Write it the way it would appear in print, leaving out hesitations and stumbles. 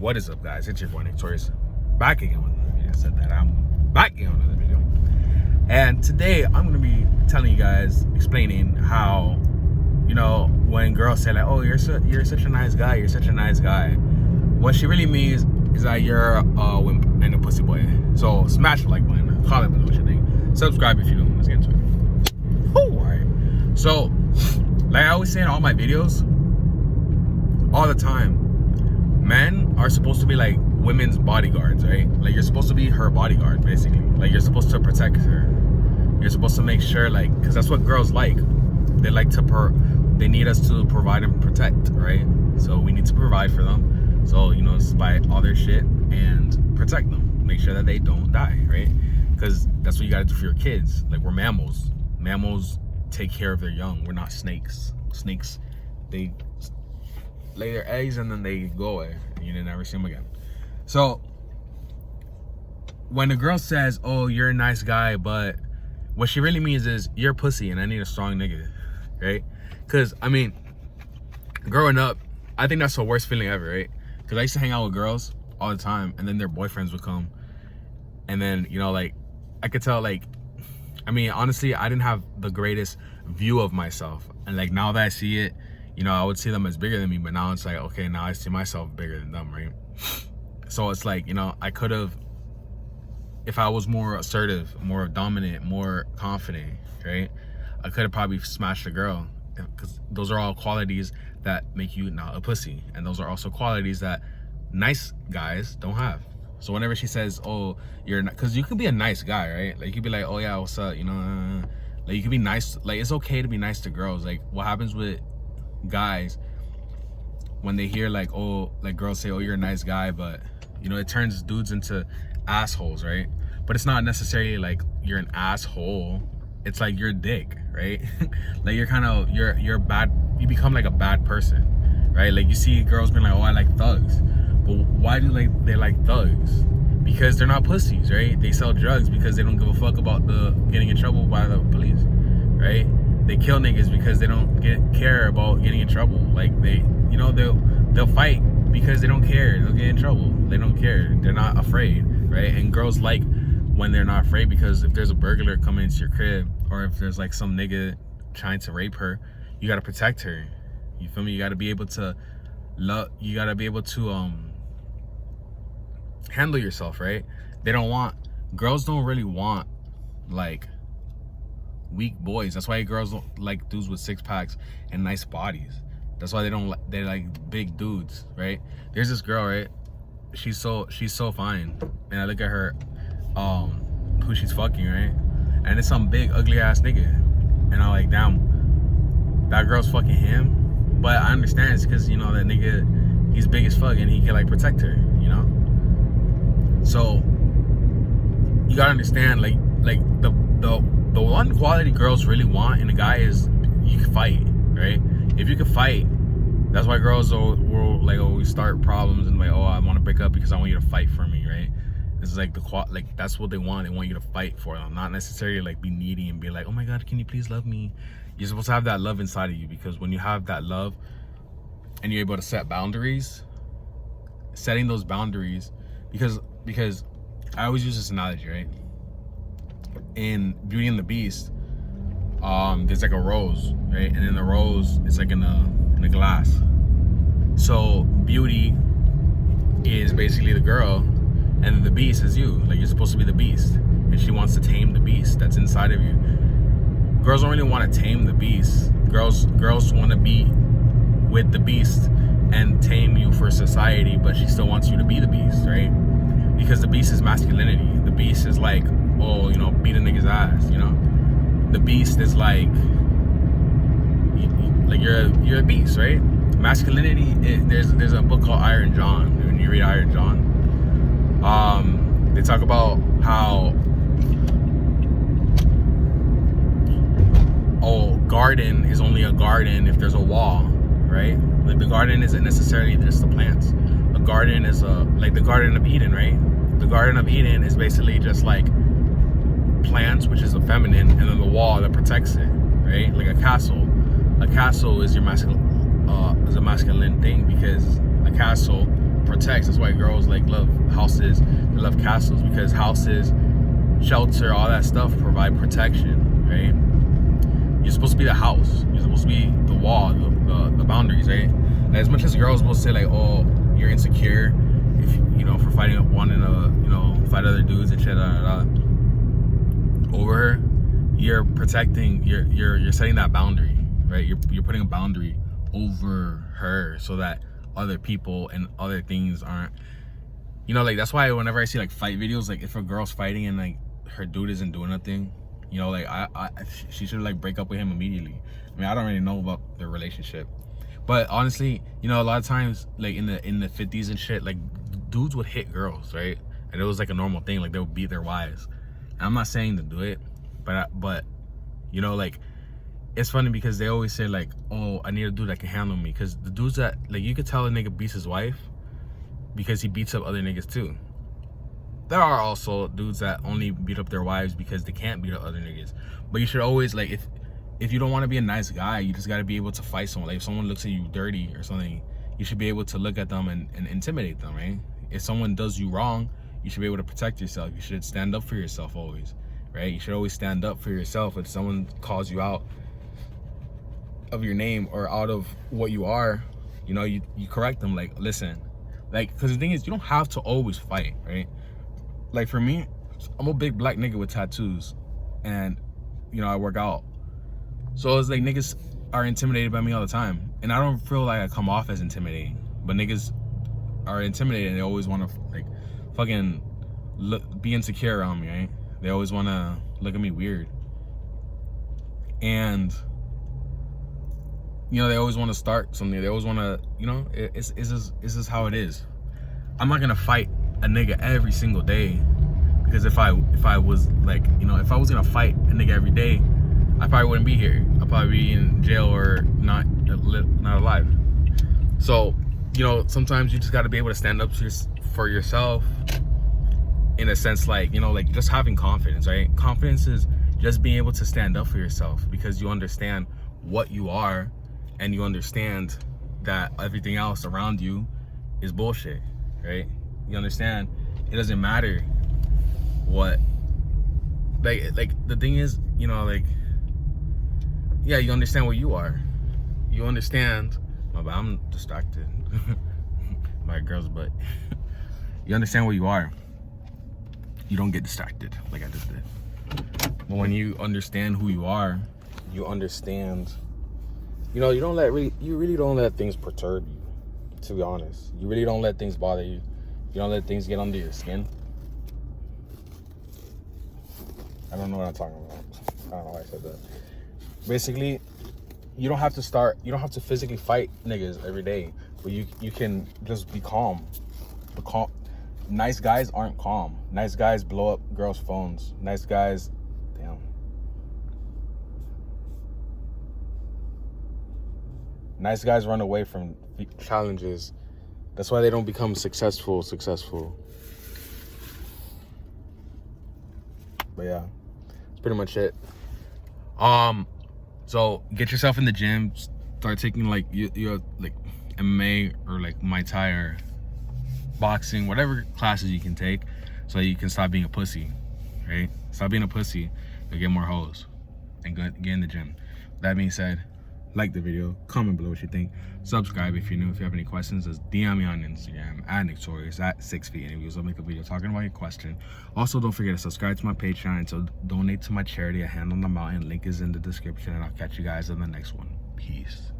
What is up, guys? It's your boy Torius, back again with another video. I said that I'm back again with another video, and today I'm gonna be telling you guys, explaining how, you know, when girls say like, "Oh, you're such a nice guy, you're such a nice guy," what she really means is that you're a wimp and a pussy boy. So smash the like button, comment below what you think, subscribe if you don't. Let's get into it. Oh, all right. So, like I always say in all my videos, all the time, men are supposed to be like women's bodyguards, right? Like you're supposed to be her bodyguard, basically. Like you're supposed to protect her. You're supposed to make sure, like, because that's what girls like. They like to they need us to provide and protect, right? So we need to provide for them. So, you know, just buy all their shit and protect them. Make sure that they don't die, right? Because that's what you gotta do for your kids. Like, we're mammals. Mammals take care of their young. We're not snakes. Snakes, they lay their eggs and then they go away and you never see them again. So when a girl says, "Oh, you're a nice guy," but what she really means is you're a pussy and I need a strong nigga, right? Because I mean, growing up, I think that's the worst feeling ever, right? Because I used to hang out with girls all the time, and then their boyfriends would come, and then, you know, like, I could tell, like, I mean, honestly, I didn't have the greatest view of myself, and like now that I see it, you know, I would see them as bigger than me, but now it's like, okay, now I see myself bigger than them, right? So it's like, you know, I could have, if I was more assertive, more dominant, more confident, right, I could have probably smashed a girl, because those are all qualities that make you not a pussy, and those are also qualities that nice guys don't have. So whenever she says, "Oh, you're not," because you could be a nice guy, right? Like you could be like, "Oh yeah, what's up?" You know, like you could be nice. Like it's okay to be nice to girls. Like what happens with guys when they hear like, "Oh," like girls say, "Oh, you're a nice guy," but you know, it turns dudes into assholes, right? But it's not necessarily like you're an asshole. It's like you're a dick, right? Like you're kind of, you're bad. You become like a bad person, right? Like you see girls being like, "Oh, I like thugs," but why do they like thugs? Because they're not pussies, right? They sell drugs because they don't give a fuck about the getting in trouble by the police, right? They kill niggas because they don't care about getting in trouble. Like they, you know, they'll fight because they don't care. They'll get in trouble. They don't care. They're not afraid, right? And girls like when they're not afraid, because if there's a burglar coming into your crib, or if there's like some nigga trying to rape her, you gotta protect her. You feel me? You gotta be able to love. You gotta be able to handle yourself, right? Girls don't really want like weak boys. That's why girls don't like dudes with six packs and nice bodies. That's why they like big dudes, right? There's this girl, right? She's so fine, and I look at her, who she's fucking, right? And it's some big ugly ass nigga, and I'm like, damn, that girl's fucking him. But I understand it's because, you know, that nigga, he's big as fuck and he can like protect her, you know. So you gotta understand, like the one quality girls really want in a guy is you can fight, right? If you can fight, that's why girls will like always start problems and like, "Oh, I want to break up because I want you to fight for me," right? It's like like that's what they want. They want you to fight for them, not necessarily like be needy and be like, "Oh my God, can you please love me?" You're supposed to have that love inside of you, because when you have that love and you're able to set boundaries, setting those boundaries, because I always use this analogy, right? In Beauty and the Beast, there's like a rose, right? And in the rose, it's like in a glass. So Beauty is basically the girl, and the beast is you. Like you're supposed to be the beast, and she wants to tame the beast that's inside of you. Girls don't really want to tame the beast. Girls want to be with the beast and tame you for society, but she still wants you to be the beast, right? Because the beast is masculinity. The beast is like, oh, you know, beat a nigga's ass, you know. The beast is like you're a beast, right? Masculinity. There's a book called Iron John. When you read Iron John, they talk about how, oh, garden is only a garden if there's a wall, right? Like the garden isn't necessarily just the plants. A garden is like the Garden of Eden, right? The Garden of Eden is basically just like plants, which is the feminine, and then the wall that protects it, right? Like a castle. A castle is your masculine, is a masculine thing, because a castle protects. That's why girls like love houses, they love castles, because houses, shelter, all that stuff provide protection, right? You're supposed to be the house. You're supposed to be the wall, the boundaries, right? And as much as girls will say like, oh, you're insecure, if you know, for fighting wanting to, you know, fight other dudes and shit, over her, you're protecting, you're setting that boundary, right? You're putting a boundary over her so that other people and other things aren't, you know, like that's why whenever I see like fight videos, like if a girl's fighting and like her dude isn't doing nothing, you know, like she should like break up with him immediately. I mean, I don't really know about their relationship, but honestly, you know, a lot of times like in the 50s and shit, like dudes would hit girls, right? And it was like a normal thing, like they would beat their wives. And I'm not saying to do it, but you know, like it's funny because they always say like, oh, I need a dude that can handle me, because the dudes that, like, you could tell a nigga beats his wife because he beats up other niggas too. There are also dudes that only beat up their wives because they can't beat up other niggas. But you should always, like, if you don't want to be a nice guy, you just got to be able to fight someone. Like if someone looks at you dirty or something, you should be able to look at them and intimidate them, right? If someone does you wrong, you should be able to protect yourself. You should stand up for yourself always, right? You should always stand up for yourself. If someone calls you out of your name or out of what you are, you know, you correct them. Like, listen, like, because the thing is, you don't have to always fight, right? Like for me, I'm a big black nigga with tattoos, and you know, I work out, so it's like niggas are intimidated by me all the time, and I don't feel like I come off as intimidating, but niggas are intimidated and they always want to like fucking be insecure around me, right? They always want to look at me weird, and you know, they always want to start something. They always want to, you know, it's just how it is. I'm not gonna fight a nigga every single day, because if I was like, you know, if I was gonna fight a nigga every day, I probably wouldn't be here. I'd probably be in jail or not alive. So, you know, sometimes you just got to be able to stand up for yourself, in a sense, like, you know, like just having confidence, right? Confidence is just being able to stand up for yourself because you understand what you are, and you understand that everything else around you is bullshit, right? You understand it doesn't matter what, like the thing is, you know, like, yeah, you understand what you are. You understand, but I'm distracted by a girl's butt. You understand what you are. You don't get distracted like I just did. But when you understand who you are, you understand, you know, you really don't let things perturb you, to be honest. You really don't let things bother you. You don't let things get under your skin. I don't know what I'm talking about. I don't know why I said that. Basically, you don't have to physically fight niggas every day, but you can just be calm. Nice guys aren't calm. Nice guys blow up girls' phones. Nice guys, damn. Nice guys run away from challenges. That's why they don't become successful. But yeah, that's pretty much it. So get yourself in the gym. Start taking like your like MMA or like Muay Thai or boxing, whatever classes you can take, so you can stop being a pussy, right? Stop being a pussy and get more hoes and get in the gym. That being said, like the video, comment below what you think, subscribe if you're new. If you have any questions, just DM me on Instagram at Torius at 6feet interviews. I'll make a video talking about your question. Also, don't forget to subscribe to my Patreon and to donate to my charity, A Hand on the Mountain. Link is in the description, and I'll catch you guys in the next one. Peace.